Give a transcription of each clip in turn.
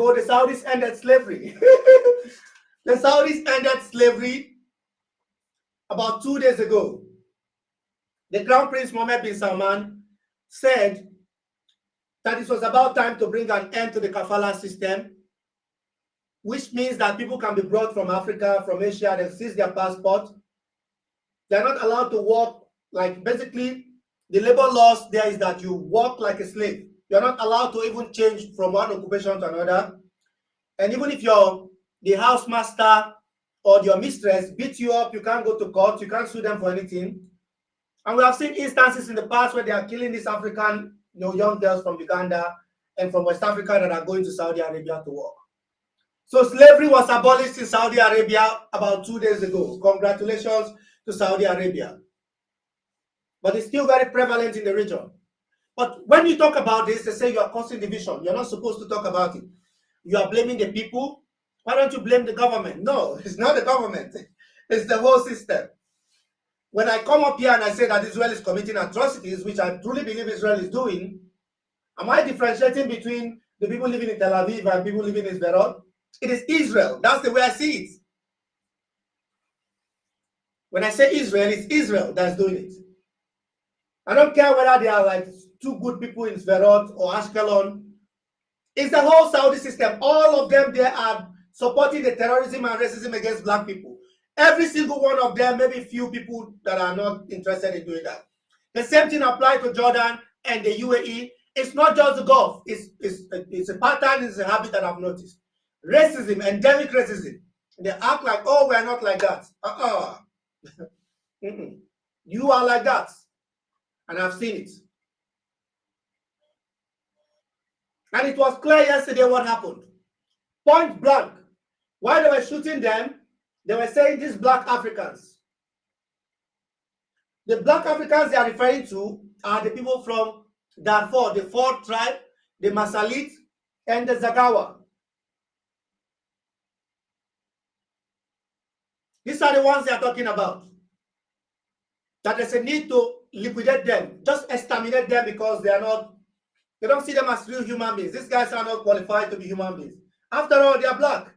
ago, the Saudis ended slavery. The Saudis ended slavery about 2 days ago. The Crown Prince Mohammed bin Salman said that it was about time to bring an end to the kafala system, which means that people can be brought from Africa, from Asia, they seize their passport. They're not allowed to work, like basically the labor laws there is that you work like a slave. You're not allowed to even change from one occupation to another. And even if you're the housemaster or your mistress beats you up, you can't go to court, you can't sue them for anything. And we have seen instances in the past where they are killing these African young girls from Uganda and from West Africa that are going to Saudi Arabia to work. So slavery was abolished in Saudi Arabia about 2 days ago. Congratulations to Saudi Arabia. But it's still very prevalent in the region. But when you talk about this, they say you are causing division. You're not supposed to talk about it. You are blaming the people. Why don't you blame the government? No, it's not the government. It's the whole system. When I come up here and I say that Israel is committing atrocities, which I truly believe Israel is doing, am I differentiating between the people living in Tel Aviv and people living in Sderot? It is Israel. That's the way I see it. When I say Israel, it's Israel that's doing it. I don't care whether they are like two good people in Sderot or Ashkelon. It's the whole Saudi system. All of them there are supporting the terrorism and racism against black people. Every single one of them, maybe few people that are not interested in doing that. The same thing applies to Jordan and the UAE. It's not just the Gulf. It's a pattern, it's a habit that I've noticed. Racism, endemic racism. They act like, oh, we're not like that. You are like that. And I've seen it. And it was clear yesterday what happened. Point blank. While they were shooting them, they were saying these black Africans. The black Africans they are referring to are the people from Darfur, the fourth tribe, the Masalit, and the Zagawa. These are the ones they are talking about. That there's a need to liquidate them, just exterminate them because they don't see them as real human beings. These guys are not qualified to be human beings. After all, they are black.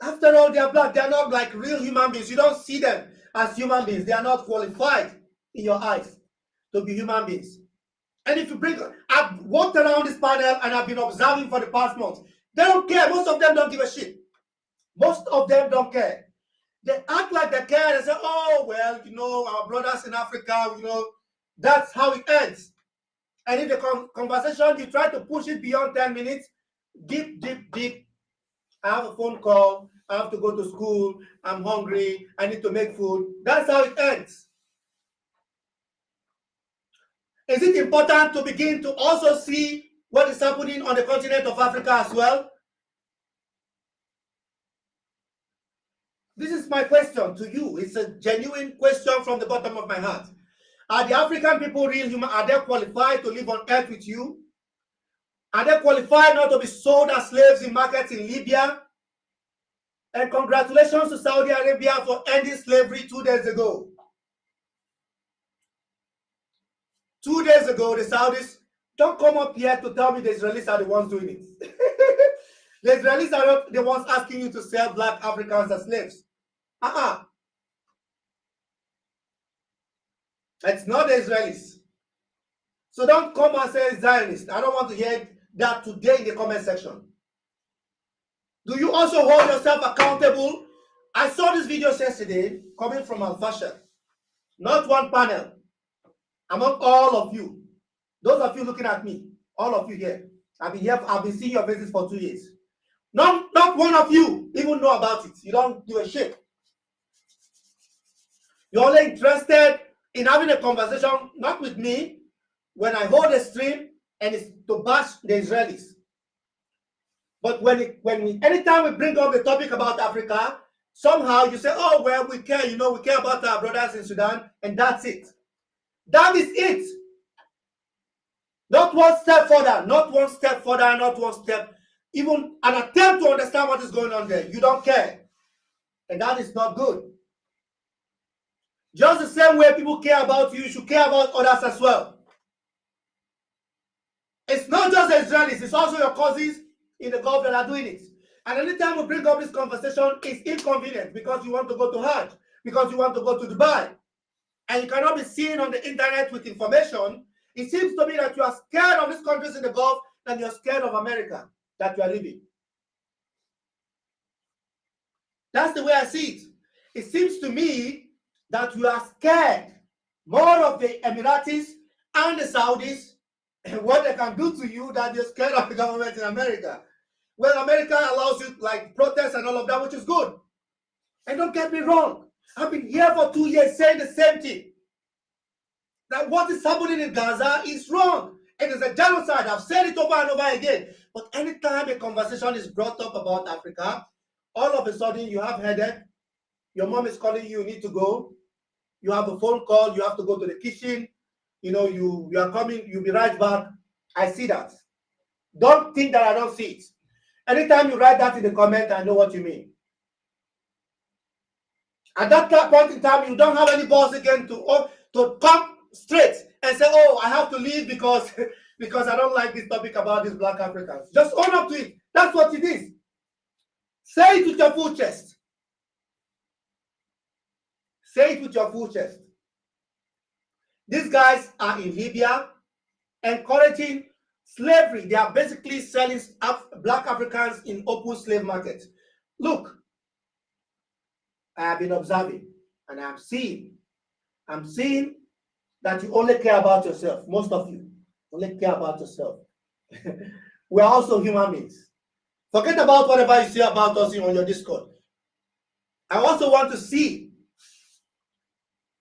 After all, they are black. They are not like real human beings. You don't see them as human beings. They are not qualified in your eyes to be human beings. And if you I've walked around this panel and I've been observing for the past month. They don't care. Most of them don't give a shit. Most of them don't care. They act like they care. They say, oh, well, our brothers in Africa, that's how it ends. And in the conversation, you try to push it beyond 10 minutes, deep. I have a phone call. I have to go to school. I'm hungry. I need to make food. That's how it ends. Is it important to begin to also see what is happening on the continent of Africa as well? This is my question to you. It's a genuine question from the bottom of my heart. Are the African people real human? Are they qualified to live on earth with you? Are they qualified not to be sold as slaves in markets in Libya? And congratulations to Saudi Arabia for ending slavery 2 days ago. 2 days ago, the Saudis, don't come up here to tell me the Israelis are the ones doing it. The Israelis are not the ones asking you to sell black Africans as slaves. It's not the Israelis. So don't come and say Zionist. I don't want to hear that today in the comment section. Do you also hold yourself accountable? I saw this video yesterday coming from fashr, not one panel, among all of you. Those of you looking at me, all of you here. I've been seeing your faces for 2 years. Not one of you even know about it. You don't give a shit. You're only interested in having a conversation, not with me, when I hold a stream and it's to bash the Israelis. But anytime we bring up the topic about Africa, somehow you say, oh, well, we care, we care about our brothers in Sudan, and that's it. That is it. Not one step further, not one step further, not one step, even an attempt to understand what is going on there. You don't care. And that is not good. Just the same way people care about you, you should care about others as well. It's not just the Israelis, it's also your cousins in the Gulf that are doing it. And anytime we bring up this conversation, it's inconvenient because you want to go to Hajj, because you want to go to Dubai, and you cannot be seen on the internet with information. It seems to me that you are scared of these countries in the Gulf than you're scared of America that you are living. That's the way I see it. It seems to me that you are scared more of the Emiratis and the Saudis and what they can do to you than you're scared of the government in America. Well, America allows you like protests and all of that, which is good. And don't get me wrong, I've been here for 2 years saying the same thing. That what is happening in Gaza is wrong. It is a genocide. I've said it over and over again. But anytime a conversation is brought up about Africa, all of a sudden you have headache. Your mom is calling you, you need to go. You have a phone call, you have to go to the kitchen. You know, you are coming, you'll be right back. I see that. Don't think that I don't see it. Anytime you write that in the comment, I know what you mean. At that point in time, you don't have any balls again to come straight and say, oh, I have to leave because because I don't like this topic about these black Africans. Just own up to it. That's what it is. Say it with your full chest. Say it with your full chest. These guys are in Libya encouraging slavery. They are basically selling black Africans in open slave markets. Look, I have been observing and I'm seeing that you only care about yourself. Most of you only care about yourself. We are also human beings. Forget about whatever you say about us on your Discord. I also want to see,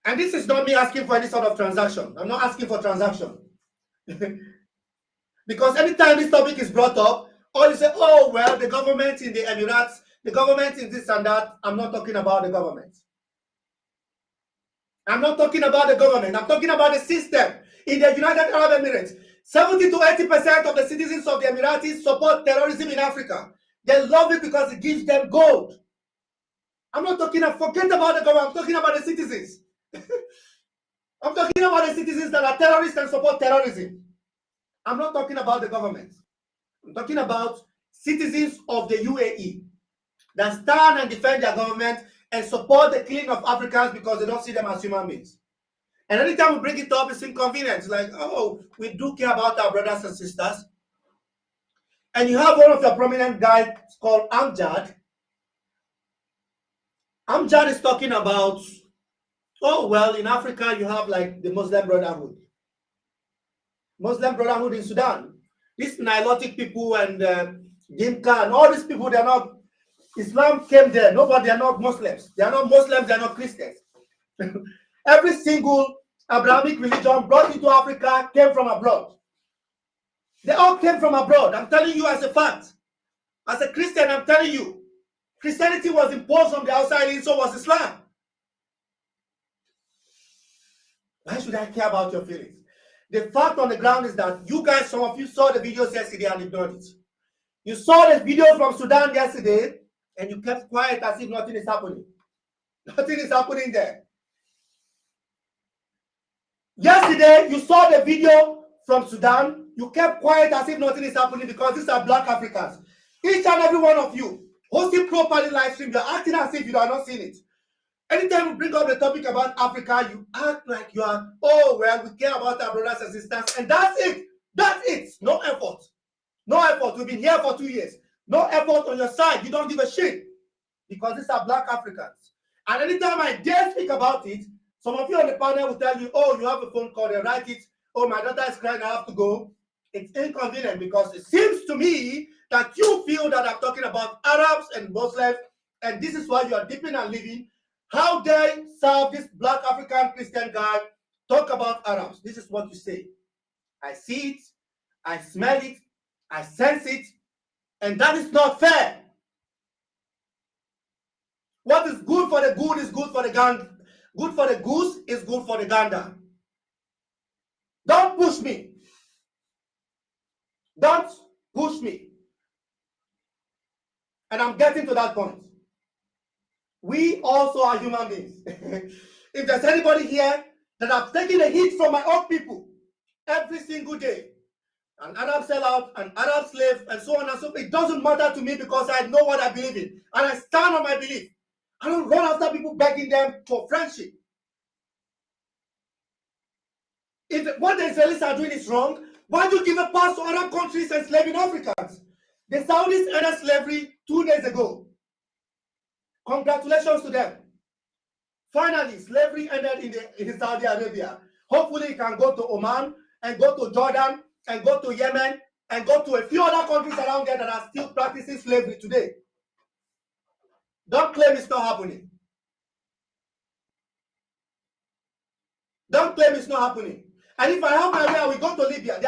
and this is not me asking for any sort of transaction. I'm not asking for transaction. Because anytime this topic is brought up, all you say, oh, well, the government in the Emirates, the government in this and that. I'm not talking about the government. I'm not talking about the government. I'm talking about the system. In the United Arab Emirates, 70 to 80% of the citizens of the Emiratis support terrorism in Africa. They love it because it gives them gold. I'm not talking about, forget about the government. I'm talking about the citizens. I'm talking about the citizens that are terrorists and support terrorism. I'm not talking about the government. I'm talking about citizens of the UAE that stand and defend their government and support the killing of Africans because they don't see them as human beings. And anytime we bring it up, it's inconvenient. It's like, oh, we do care about our brothers and sisters. And you have one of your prominent guys called Amjad. Amjad is talking about, oh, well, in Africa, you have like the Muslim Brotherhood. Muslim Brotherhood in Sudan. These Nilotic people and Dinka and all these people, they're not, Islam came there. Nobody, they're not Muslims. They are not Muslims, they're not Christians. Every single Abrahamic religion brought into Africa came from abroad. They all came from abroad. I'm telling you as a fact. As a Christian, I'm telling you. Christianity was imposed from the outside in, so was Islam. Why should I care about your feelings? The fact on the ground is that you guys, some of you saw the videos yesterday and ignored it. You saw the videos from Sudan yesterday and you kept quiet as if nothing is happening. Nothing is happening there. Yesterday, you saw the video from Sudan. You kept quiet as if nothing is happening because these are black Africans. Each and every one of you, hosting properly live stream, you're acting as if you are not seeing it. Anytime we bring up the topic about Africa, you act like you are, oh, well, we care about our brothers and sisters, and that's it. That's it. No effort. No effort. We've been here for 2 years. No effort on your side. You don't give a shit because these are black Africans. And anytime I dare speak about it, some of you on the panel will tell you, oh, you have a phone call, they write it, oh, my daughter is crying, I have to go. It's inconvenient because it seems to me that you feel that I'm talking about Arabs and Muslims, and this is why you are dipping and leaving. How dare serve this black African Christian guy talk about Arabs? This is what you say. I see it, I smell it, I sense it, and that is not fair. What is good for the good is good for the gander. Good for the goose is good for the gander. Don't push me. Don't push me. And I'm getting to that point. We also are human beings. If there's anybody here that I've taken a hit from my own people every single day, an Arab sellout, an Arab slave, and so on and so forth. It doesn't matter to me because I know what I believe in, and I stand on my belief. I don't run after people begging them for friendship. If what the Israelis are doing is wrong, why do you give a pass to Arab countries enslaving Africans? The Saudis ended slavery 2 days ago. Congratulations to them. Finally, slavery ended in Saudi Arabia. Hopefully, it can go to Oman and go to Jordan and go to Yemen and go to a few other countries around there that are still practicing slavery today. Don't claim it's not happening. Don't claim it's not happening. And if I have my way, we go to Libya.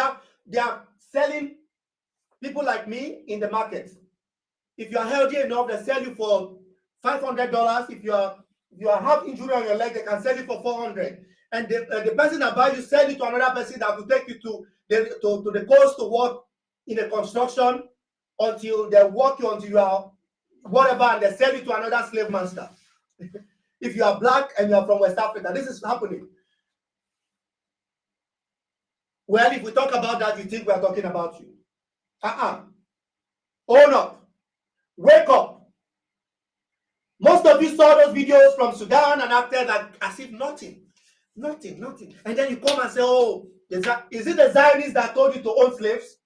They are selling people like me in the market. If you are healthy enough, they sell you for $500. If you have injury on your leg, they can sell you for $400. And the person that buys you sell it to another person that will take you to the coast to work in a construction until they work you until you are whatever, and they sell you to another slave master. If you are black and you are from West Africa, this is happening. Well, if we talk about that, you think we are talking about you. Own up. Wake up. Most of you saw those videos from Sudan and acted like as if nothing. And then you come and say, oh, is it the Zionists that told you to own slaves?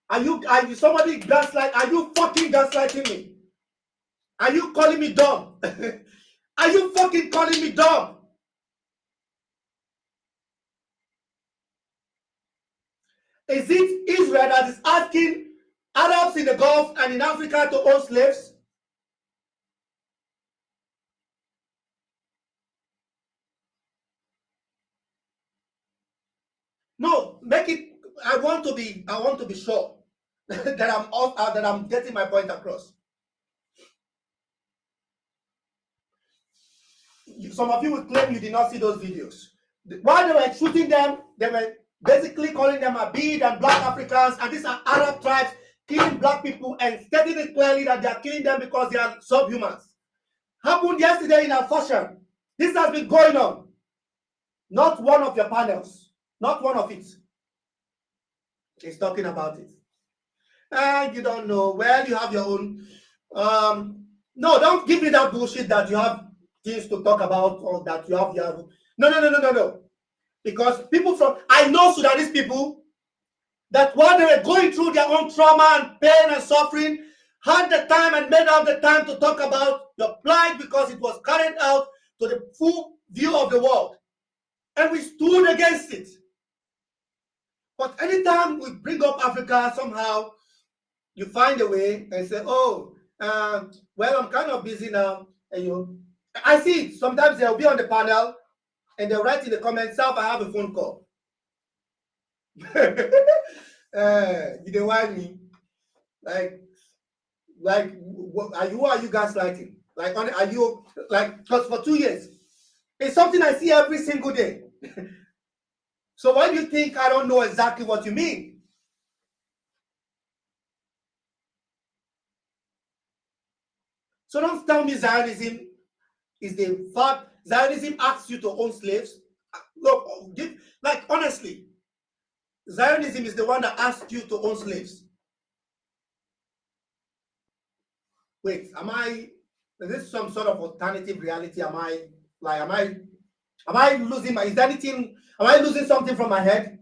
Are you somebody gaslight? Are you fucking gaslighting me? Are you calling me dumb? Are you fucking calling me dumb? Is it Israel that is asking Arabs in the Gulf and in Africa to own slaves? No, make it. I want to be sure that I'm getting my point across. Some of you will claim you did not see those videos. While they were shooting them, they were basically calling them Abid and black Africans, and these are Arab tribes killing black people and stating it clearly that they are killing them because they are subhumans. Happened yesterday in our fashr. This has been going on. Not one of your panels, not one of it is talking about it. And you don't know. Well, you have your own. No, don't give me that bullshit that you have things to talk about or that you have your. No. Because people I know Sudanese people that while they were going through their own trauma and pain and suffering, had the time and made out the time to talk about your plight because it was carried out to the full view of the world. And we stood against it. But anytime we bring up Africa, somehow you find a way and say, oh, well, I'm kind of busy now. And I see it. Sometimes they'll be on the panel and they'll write in the comments, Self, I have a phone call. You don't want me. Like, who are you gaslighting? Like, are you, like, because for 2 years, it's something I see every single day. So why do you think I don't know exactly what you mean? So don't tell me Zionism is the fact. Zionism asks you to own slaves. Look, like honestly, Zionism is the one that asked you to own slaves. Wait, is this some sort of alternative reality? Am I losing am I losing something from my head?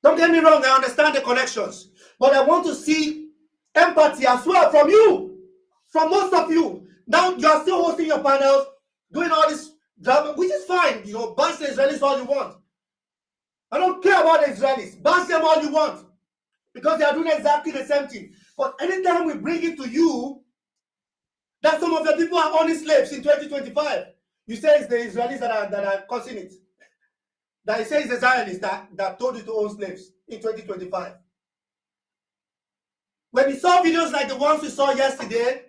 Don't get me wrong, I understand the connections, but I want to see empathy as well from you, from most of you. Now you're still hosting your panels, doing all this drama, which is fine. Bash the Israelis all you want. I don't care about the Israelis. Bash them all you want because they are doing exactly the same thing. But anytime we bring it to you that some of the people are owning slaves in 2025, you say it's the Israelis that are causing it. That he says the Zionists that told you to own slaves in 2025. When we saw videos like the ones we saw yesterday,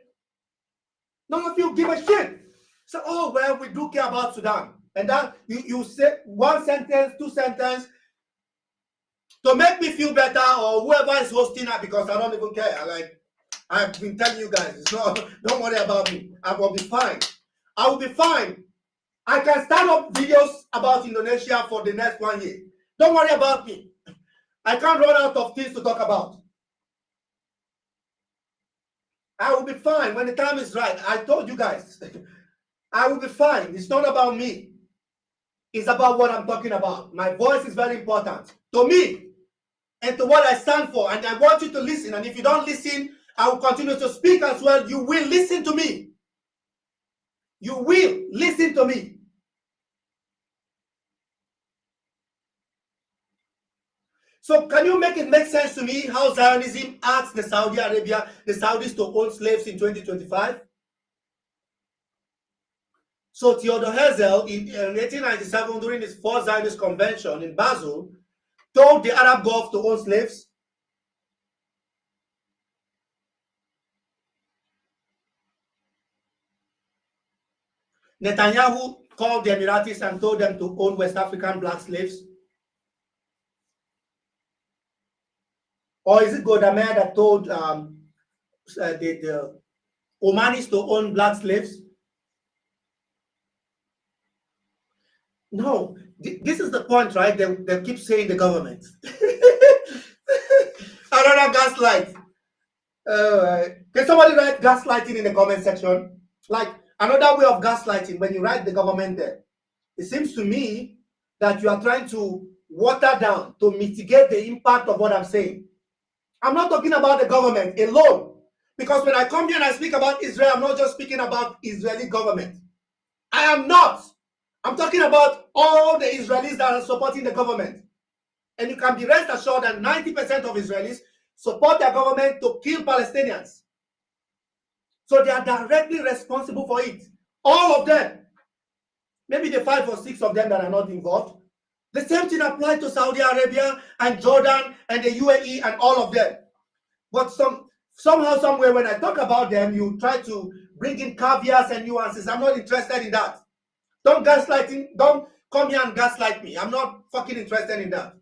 none of you give a shit. So, oh, well, we do care about Sudan. And that you say one sentence, two sentences to make me feel better or whoever is hosting that because I don't even care. I've been telling you guys, don't worry about me. I will be fine. I will be fine. I can start up videos about Indonesia for the next 1 year. Don't worry about me. I can't run out of things to talk about. I will be fine when the time is right. I told you guys, I will be fine. It's not about me. It's about what I'm talking about. My voice is very important to me and to what I stand for. And I want you to listen. And if you don't listen, I will continue to speak as well. You will listen to me. You will listen to me. So can you make it make sense to me how Zionism asked the Saudis to own slaves in 2025? So Theodor Herzl in 1897 during his fourth Zionist convention in Basel told the Arab Gulf to own slaves. Netanyahu called the Emiratis and told them to own West African black slaves. Or is it Golda Meir that told the Omanis to own black slaves? No, this is the point, right? They keep saying the government. Another gaslight. Can somebody write gaslighting in the comment section? Like another way of gaslighting, when you write the government there, it seems to me that you are trying to water down to mitigate the impact of what I'm saying. I'm not talking about the government alone, because when I come here and I speak about Israel, I'm not just speaking about Israeli government. I am not. I'm talking about all the Israelis that are supporting the government. And you can be rest assured that 90% of Israelis support their government to kill Palestinians. So they are directly responsible for it. All of them. Maybe the 5 or 6 of them that are not involved. The same thing applies to Saudi Arabia and Jordan and the UAE and all of them. But somehow, somewhere, when I talk about them, you try to bring in caveats and nuances. I'm not interested in that. Don't come here and gaslight me. I'm not fucking interested in that.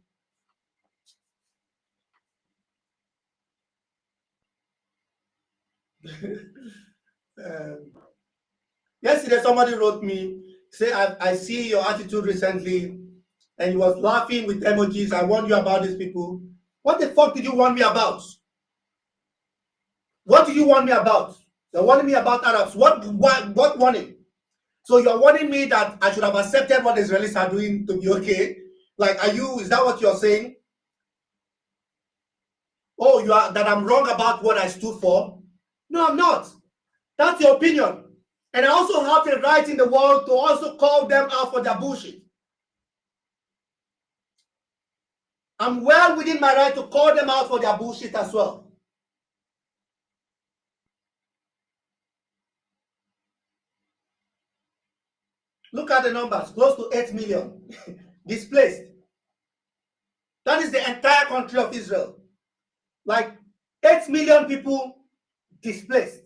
Yesterday, somebody wrote me, say, I see your attitude recently, and he was laughing with emojis. I warned you about these people. What the fuck did you warn me about? What do you want me about? You're warning me about Arabs. What warning? So you're warning me that I should have accepted what the Israelis are doing to be okay? Like, is that what you're saying? Oh, that I'm wrong about what I stood for? No, I'm not. That's your opinion. And I also have the right in the world to also call them out for their bullshit. I'm well within my right to call them out for their bullshit as well. Look at the numbers, close to 8 million displaced. That is the entire country of Israel. Like 8 million people displaced.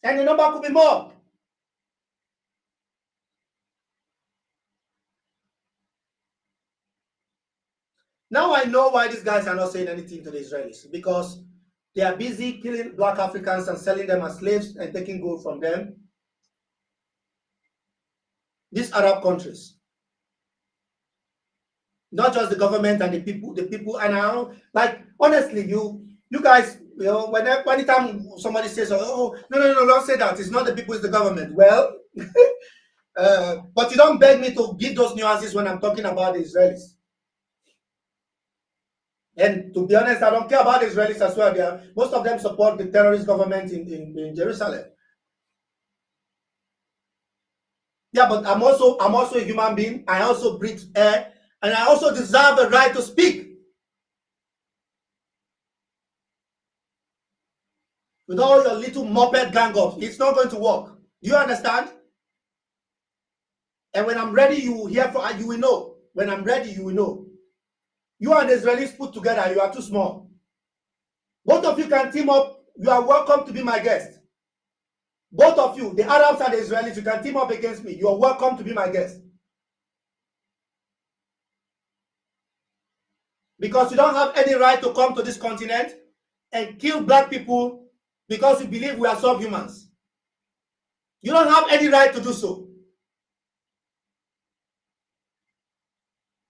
And the number could be more. Now I know why these guys are not saying anything to the Israelis, because they are busy killing black Africans and selling them as slaves and taking gold from them. These Arab countries. Not just the government and the people, and now, like, honestly, you guys, anytime somebody says, oh, no, don't say that, it's not the people, it's the government. Well, but you don't beg me to give those nuances when I'm talking about the Israelis. And to be honest, I don't care about the Israelis as well. Most of them support the terrorist government in Jerusalem. Yeah, but I'm also a human being. I also breathe air, and I also deserve the right to speak. With all your little moped gang-ups, it's not going to work. Do you understand? And when I'm ready, you will know. When I'm ready, you will know. You and the Israelis put together, you are too small. Both of you can team up. You are welcome to be my guest. Both of you, the Arabs and the Israelis, you can team up against me. You are welcome to be my guest. Because you don't have any right to come to this continent. and kill black people because you believe we are subhumans. You don't have any right to do so.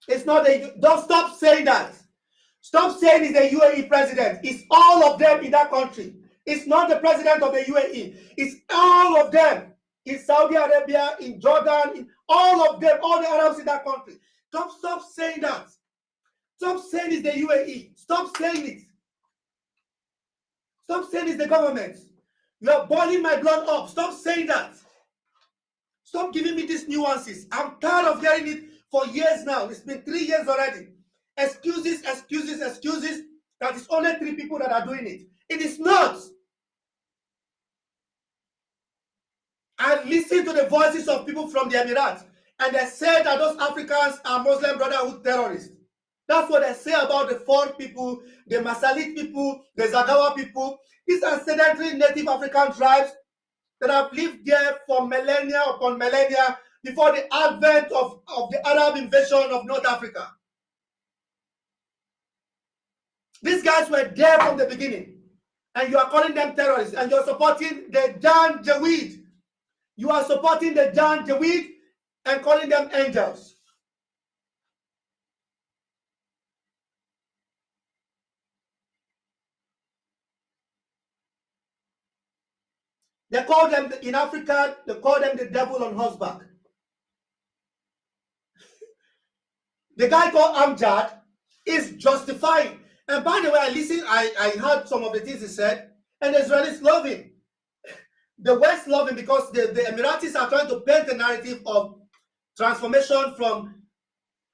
It's not a, don't stop saying that. Stop saying it's the UAE president. It's all of them in that country. It's not the president of the UAE. It's all of them in Saudi Arabia, in Jordan, in all of them, all the Arabs in that country. Stop saying that. Stop saying it's the UAE. Stop saying it. Stop saying it's the government. You are boiling my blood up. Stop saying that. Stop giving me these nuances. I'm tired of hearing it for years now. It's been 3 years already. Excuses, excuses, excuses. That is only 3 people that are doing it. It is not. I listen to the voices of people from the Emirates, and they say that those Africans are Muslim Brotherhood terrorists. That's what they say about the Ford people, the Masalit people, the Zagawa people. These are sedentary native African tribes that have lived there for millennia upon millennia before the advent of the Arab invasion of North Africa. These guys were there from the beginning, and you are calling them terrorists, and you're supporting the Jan Jaweed. You are supporting the Jan Jaweed and calling them angels. They call them, in Africa, they call them the devil on horseback. The guy called Amjad is justifying. And by the way, I heard some of the things he said, and the Israelis love him. The West love him because the Emiratis are trying to paint the narrative of transformation from,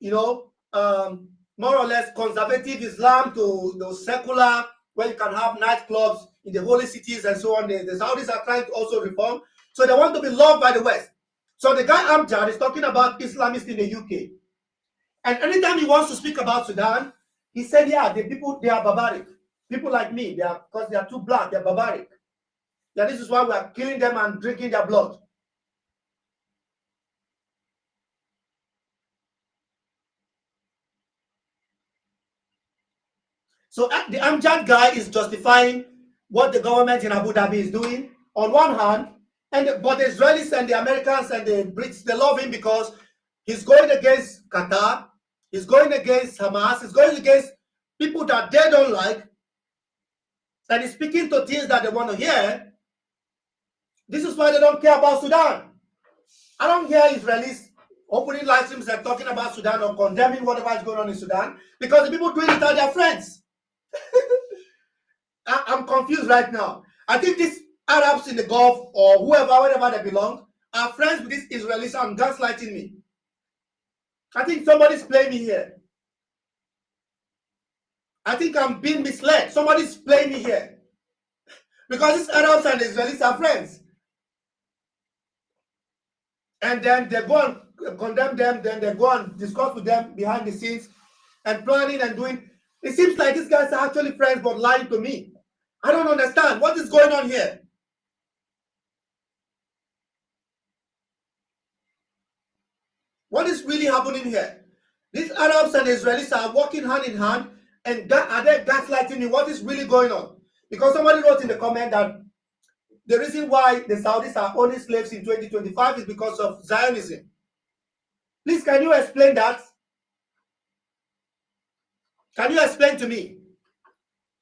more or less conservative Islam to the secular, where you can have nightclubs in the holy cities and so on. The Saudis are trying to also reform. So they want to be loved by the West. So the guy Amjad is talking about Islamists in the UK. And anytime he wants to speak about Sudan, he said, yeah, the people, they are barbaric. People like me, because they are too black, they're barbaric. Yeah, this is why we are killing them and drinking their blood. So the Amjad guy is justifying what the government in Abu Dhabi is doing on one hand, but the Israelis and the Americans and the Brits, they love him because he's going against Qatar, he's going against Hamas, he's going against people that they don't like, and he's speaking to things that they want to hear. This is why they don't care about Sudan. I don't hear Israelis opening live streams and talking about Sudan or condemning whatever is going on in Sudan because the people doing it are their friends. I'm confused right now. I think these Arabs in the Gulf or whoever, wherever they belong, are friends with these Israelis and gaslighting me. I think somebody's playing me here. I think I'm being misled. Somebody's playing me here. Because these Arabs and Israelis are friends. And then they go and condemn them, then they go and discuss with them behind the scenes and planning and doing. It seems like these guys are actually friends but lying to me. I don't understand. What is going on here? What is really happening here? These Arabs and Israelis are working hand in hand, and are they gaslighting me? What is really going on? Because somebody wrote in the comment that the reason why the Saudis are owning slaves in 2025 is because of Zionism. Please, can you explain that? Can you explain to me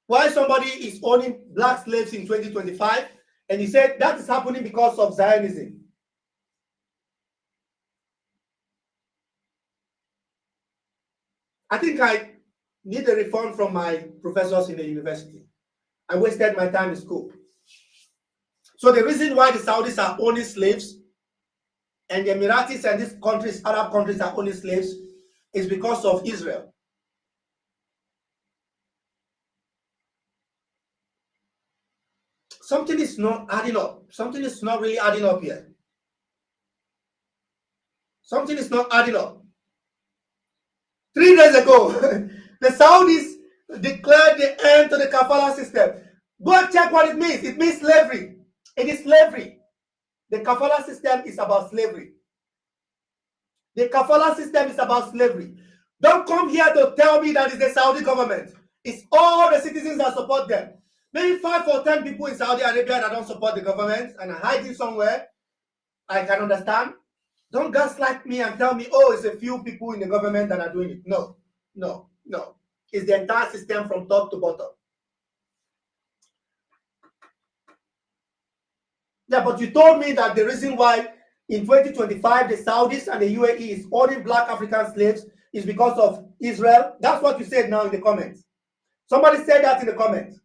why somebody is owning black slaves in 2025? And he said that is happening because of Zionism. I think I need a refund from my professors in the university. I wasted my time in school. So the reason why the Saudis are owning slaves and the Emiratis and these countries, Arab countries, are owning slaves is because of Israel. Something is not adding up. Something is not really adding up here. Something is not adding up. 3 days ago, the Saudis declared the end to the kafala system. Go and check what it means. It means slavery. It is slavery. The kafala system is about slavery. The kafala system is about slavery. Don't come here to tell me that it's the Saudi government. It's all the citizens that support them. Maybe 5 or 10 people in Saudi Arabia that don't support the government and are hiding somewhere. I can understand. Don't gaslight me and tell me, oh, it's a few people in the government that are doing it. No, no, no. It's the entire system from top to bottom. Yeah, but you told me that the reason why in 2025 the Saudis and the UAE is owning black African slaves is because of Israel. That's what you said now in the comments. Somebody said that in the comments.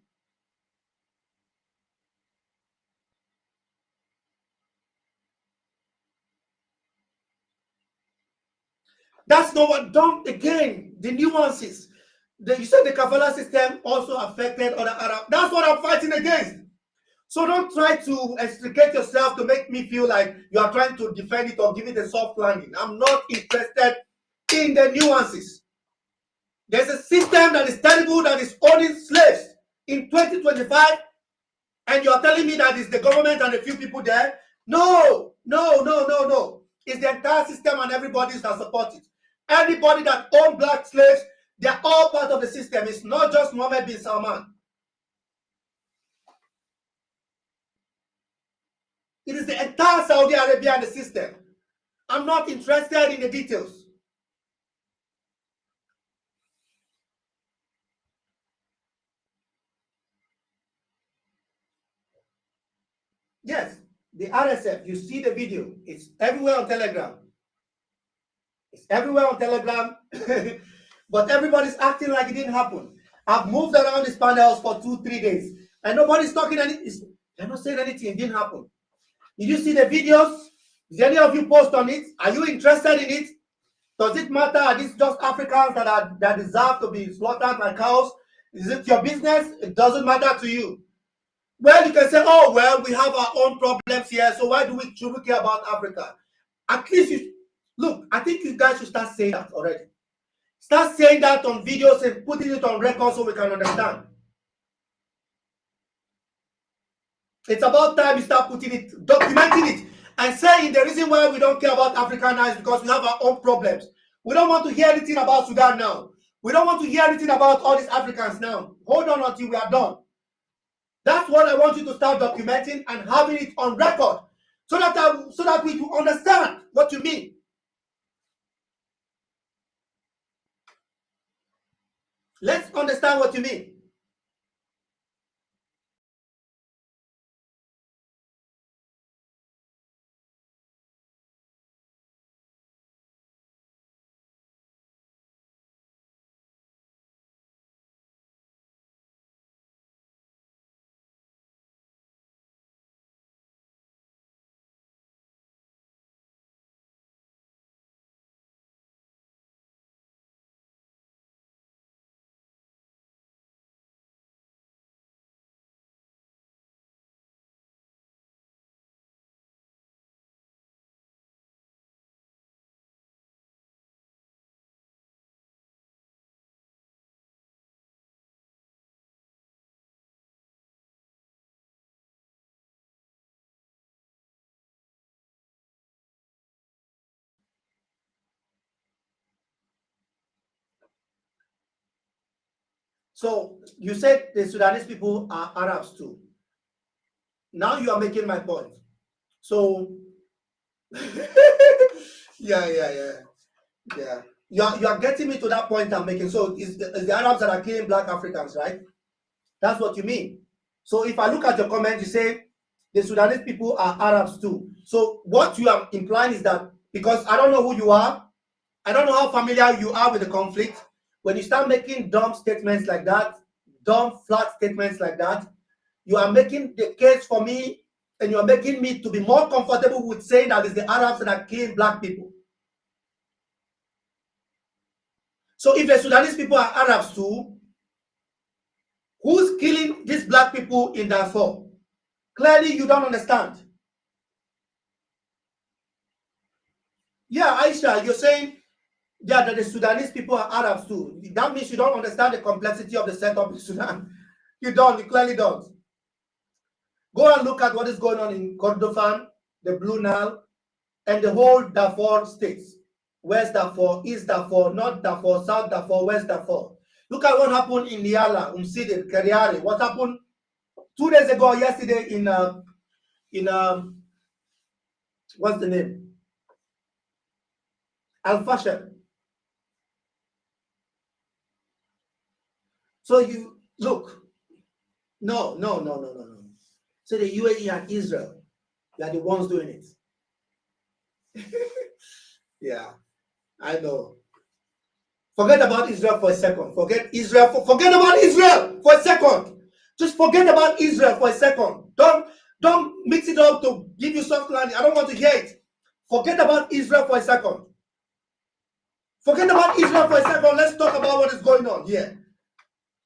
That's not what. Don't again the nuances. You said the kafala system also affected other Arab. That's what I'm fighting against. So don't try to extricate yourself to make me feel like you are trying to defend it or give it a soft landing. I'm not interested in the nuances. There's a system that is terrible that is owning slaves in 2025, and you are telling me that it's the government and a few people there? No, no, no, no, no. It's the entire system and everybody that supports it. Anybody that owns black slaves, they're all part of the system. It's not just Mohammed bin Salman. It is the entire Saudi Arabia and the system. I'm not interested in the details. Yes, the RSF, you see the video. It's everywhere on Telegram. It's everywhere on Telegram. But everybody's acting like it didn't happen. I've moved around these panels for 2-3 days, and nobody's talking anything. They're not saying anything. It didn't happen. Did you see the videos? Did any of you post on it? Are you interested in it? Does it matter? Are these just Africans that deserve to be slaughtered like cows? Is it your business? It doesn't matter to you. Well, you can say, oh, well, we have our own problems here, so why should we care about Africa? At least look, I think you guys should start saying that already. Start saying that on videos and putting it on record so we can understand. It's about time you start putting it, documenting it, and saying the reason why we don't care about Africa now is because we have our own problems. We don't want to hear anything about Sudan now. We don't want to hear anything about all these Africans now. Hold on until we are done. That's what I want you to start documenting and having it on record, so that we can understand what you mean. Let's understand what you mean. So you said the Sudanese people are Arabs too. Now you are making my point. So yeah, yeah, yeah, yeah. You are getting me to that point I'm making. So it's the Arabs that are killing black Africans, right? That's what you mean. So if I look at your comment, you say the Sudanese people are Arabs too. So what you are implying is that because I don't know who you are, I don't know how familiar you are with the conflict. When you start making dumb statements like that, dumb, flat statements like that, you are making the case for me and you are making me to be more comfortable with saying that it's the Arabs that are killing black people. So if the Sudanese people are Arabs too, who's killing these black people in Darfur? Clearly, you don't understand. Yeah, Aisha, you're saying that the Sudanese people are Arabs too. That means you don't understand the complexity of the setup in Sudan. You don't. You clearly don't. Go and look at what is going on in Kordofan, the Blue Nile, and the whole Darfur states. West Darfur, East Darfur, North Darfur, South Darfur, West Darfur. Look at what happened in Niala, Umsidid, Kariari. What happened 2 days ago, yesterday, in what's the name? Fashr. So you look, no. So the UAE and Israel, they are the ones doing it. Yeah, I know. Forget about Israel for a second. Forget about Israel for a second. Just forget about Israel for a second. Don't mix it up to give you soft landing. I don't want to hear it. Forget about Israel for a second. Forget about Israel for a second. Let's talk about what is going on here.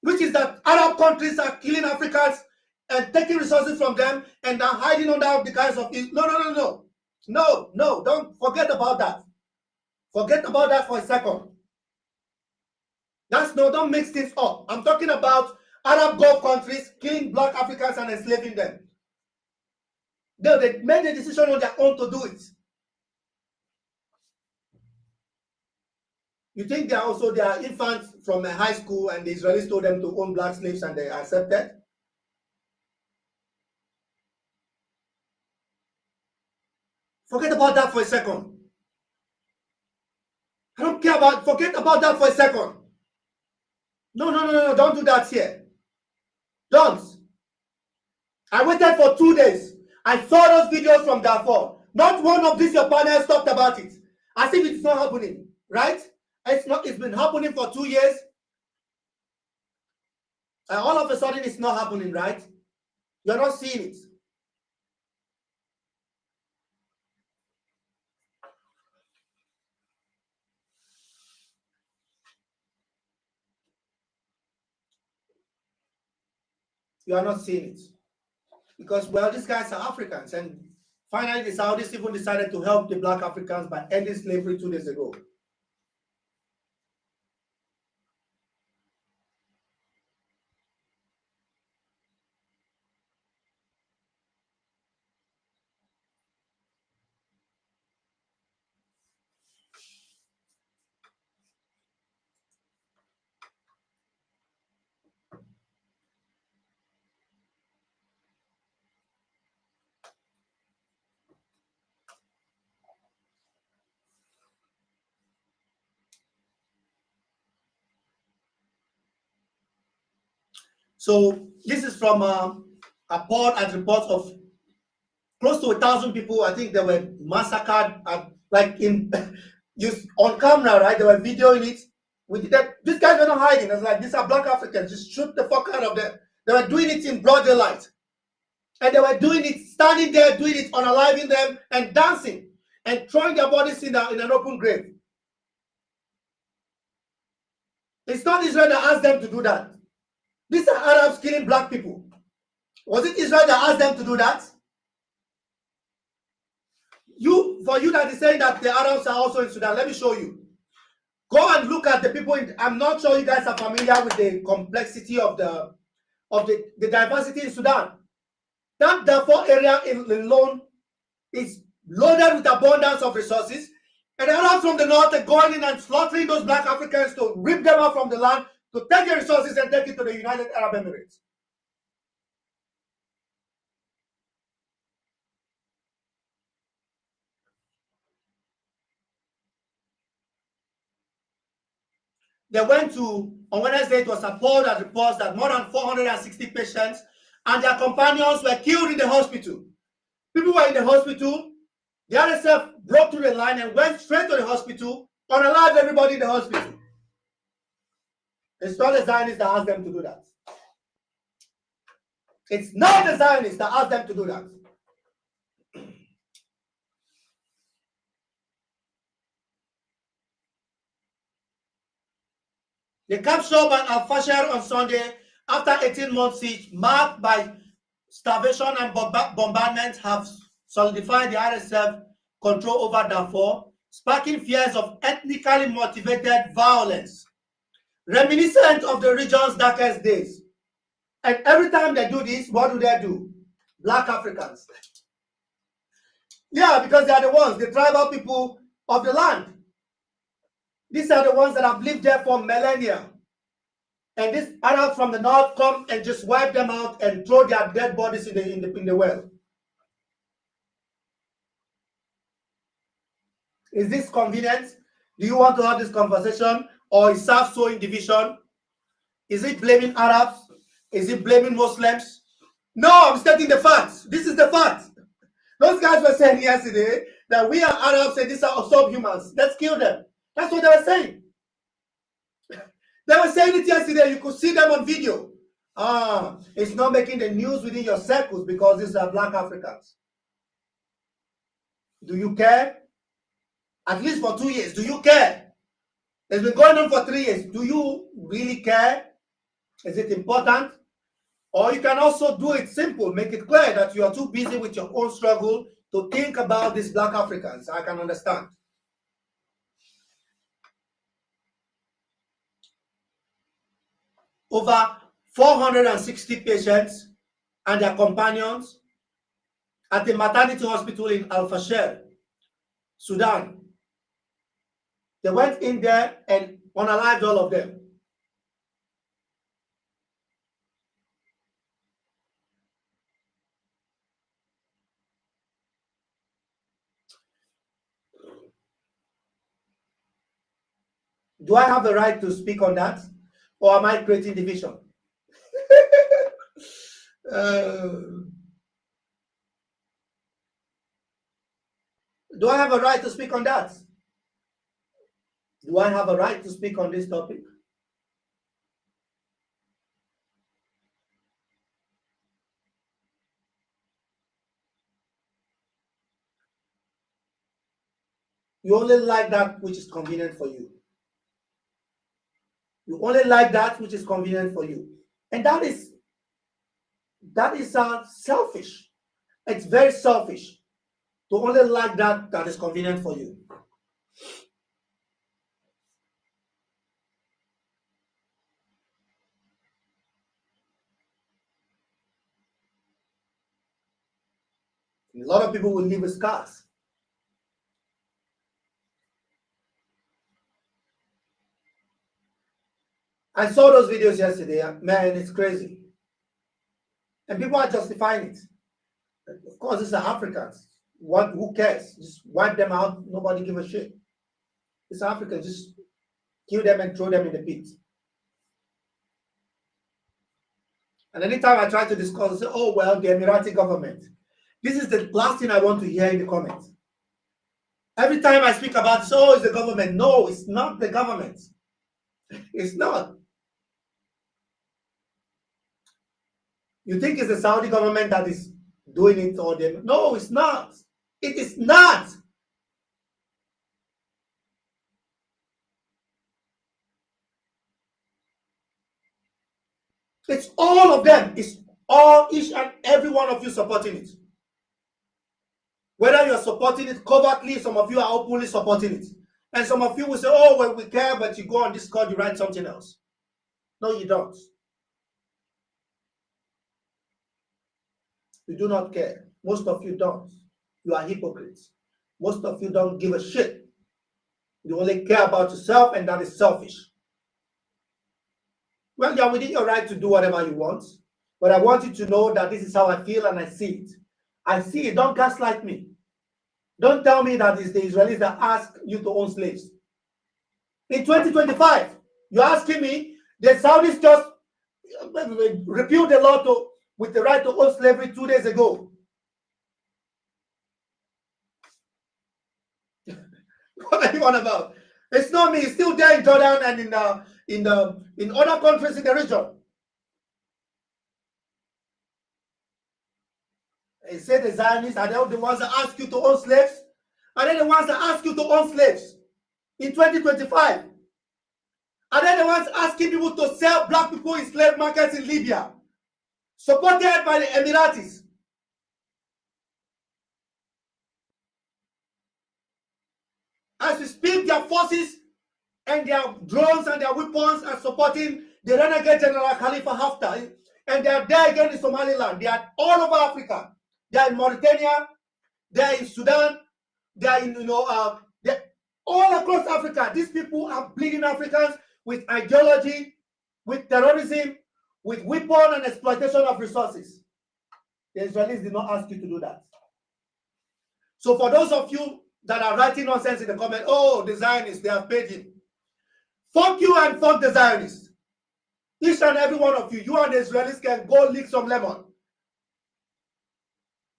Which is that Arab countries are killing Africans and taking resources from them and are hiding under the guise of Israel. No. Don't forget about that. Forget about that for a second. Don't mix things up. I'm talking about Arab Gulf countries killing black Africans and enslaving them. They made the decision on their own to do it. You think they are infants from a high school and the Israelis told them to own black slaves and they accepted? Forget about that for a second. I don't care about, forget about that for a second. No, don't do that here. Don't. I waited for 2 days. I saw those videos from Darfur. Not one of these your panels talked about it. As if it's not happening, right? It's been happening for 2 years. And all of a sudden it's not happening, right? You're not seeing it. You are not seeing it. Because, well, these guys are Africans. And finally, the Saudis even decided to help the black Africans by ending slavery 2 days ago. So this is from a report and reports of close to 1,000 people. I think they were massacred, like in just on camera, right? They were videoing it. These guys were not hiding. It's like, these are black Africans. Just shoot the fuck out of them. They were doing it in broad daylight, and they were doing it standing there, doing it, unaliving them and dancing and throwing their bodies in an open grave. It's not Israel that asked them to do that. These are Arabs killing black people. Was it Israel that asked them to do that? For you that is saying that the Arabs are also in Sudan, let me show you. Go and look at the people I'm not sure you guys are familiar with the complexity of the diversity in Sudan. That Darfur area alone is loaded with abundance of resources, and the Arabs from the north are going in and slaughtering those black Africans to rip them out from the land, to take the resources and take it to the United Arab Emirates. They went to, on Wednesday, it was reported that reports that more than 460 patients and their companions were killed in the hospital. People were in the hospital. The RSF broke through the line and went straight to the hospital, unalived everybody in the hospital. It's not the Zionists that asked them to do that. It's not the Zionists that asked them to do that. They captured Al-Fashr on Sunday after 18 months siege marked by starvation and bombardment have solidified the RSF control over Darfur, sparking fears of ethnically motivated violence, reminiscent of the region's darkest days. And every time they do this, what do? Black Africans. Yeah, because they are the ones, the tribal people of the land. These are the ones that have lived there for millennia. and these Arabs from the north come and just wipe them out and throw their dead bodies in the well. Is this convenient? Do you want to have this conversation, or is self sowing division? Is it blaming Arabs? Is it blaming Muslims? No, I'm stating the facts. This is the fact. Those guys were saying yesterday that we are Arabs and these are subhumans. Let's kill them. That's what they were saying. They were saying it yesterday. You could see them on video. It's not making the news within your circles because these are black Africans. Do you care? At least for 2 years. Do you care? It's been going on for 3 years. Do you really care? Is it important? Or you can also do it simple. Make it clear that you are too busy with your own struggle to think about these black Africans. I can understand. Over 460 patients and their companions at the maternity hospital in Al-Fashr, Sudan. They went in there and unalived all of them. Do I have the right to speak on that? Or am I creating division? Do I have a right to speak on that? Do I have a right to speak on this topic? You only like that which is convenient for you. You only like that which is convenient for you. And that is selfish. It's very selfish to only like that is convenient for you. A lot of people will live with scars. I saw those videos yesterday. Man, it's crazy. And people are justifying it. Of course, these are Africans. Who cares? Just wipe them out. Nobody give a shit. It's Africans. Just kill them and throw them in the pit. And anytime I try to discuss, I say, oh, well, the Emirati government. This is the last thing I want to hear in the comments. Every time I speak about this, oh, it's the government. No, it's not the government. It's not. You think it's the Saudi government that is doing it or them? No, it's not. It is not. It's all of them. It's all, each and every one of you supporting it. Whether you're supporting it covertly, some of you are openly supporting it. And some of you will say, oh, well, we care, but you go on Discord, you write something else. No, you don't. You do not care. Most of you don't. You are hypocrites. Most of you don't give a shit. You only care about yourself, and that is selfish. Well, you're within your right to do whatever you want, but I want you to know that this is how I feel and I see it. I see it. Don't gaslight me. Don't tell me that it's the Israelis that ask you to own slaves. In 2025, you're asking me, the Saudis just repealed the law with the right to own slavery 2 days ago. What are you on about? It's not me. It's still there in Jordan and in other countries in the region. They say the Zionists are they the ones that ask you to own slaves? Are they the ones that ask you to own slaves in 2025? Are they the ones asking people to sell black people in slave markets in Libya, supported by the Emiratis? As we speak, their forces and their drones and their weapons are supporting the renegade General Khalifa Haftar, and they are there again in Somaliland. They are all over Africa. They are in Mauritania. They are in Sudan. They are in they're all across Africa. These people are bleeding Africans with ideology, with terrorism, with weapon and exploitation of resources. The Israelis did not ask you to do that. So for those of you that are writing nonsense in the comment, oh, the Zionists, they have paid him. Fuck you and fuck the Zionists. Each and every one of you, you and the Israelis can go lick some lemon.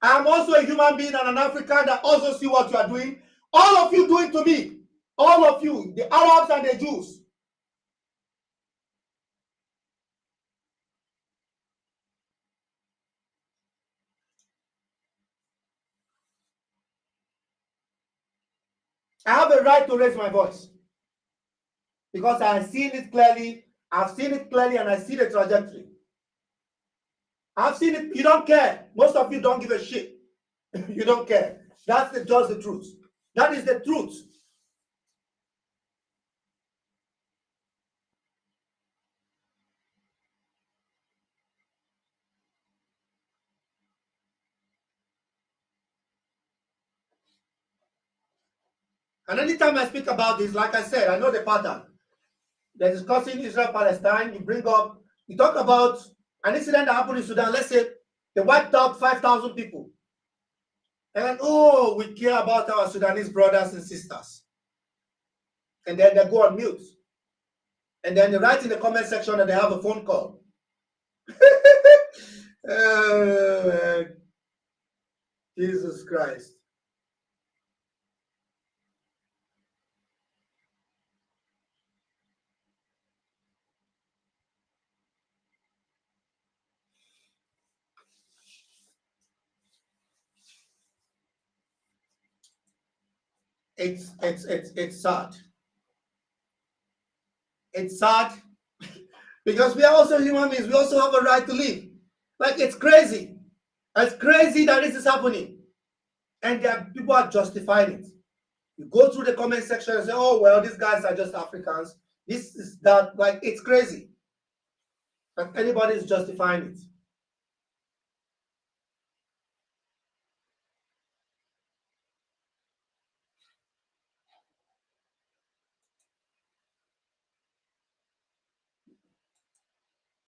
I am also a human being and an African that also see what you are doing. All of you doing to me. All of you, the Arabs and the Jews. I have a right to raise my voice because I have seen it clearly. I've seen it clearly and I see the trajectory. I've seen it. You don't care. Most of you don't give a shit. You don't care. That's just the truth. That is the truth. And anytime I speak about this, like I said, I know the pattern. They're discussing Israel-Palestine. You talk about an incident that happened in Sudan. Let's say they wiped out 5,000 people. And then, oh, we care about our Sudanese brothers and sisters. And then they go on mute. And then they write in the comment section that they have a phone call. Oh, Jesus Christ. It's sad. It's sad because we are also human beings. We also have a right to live. Like, it's crazy. It's crazy that this is happening. And people are justifying it. You go through the comment section and say, oh, well, these guys are just Africans. This is that. Like, it's crazy. And anybody is justifying it.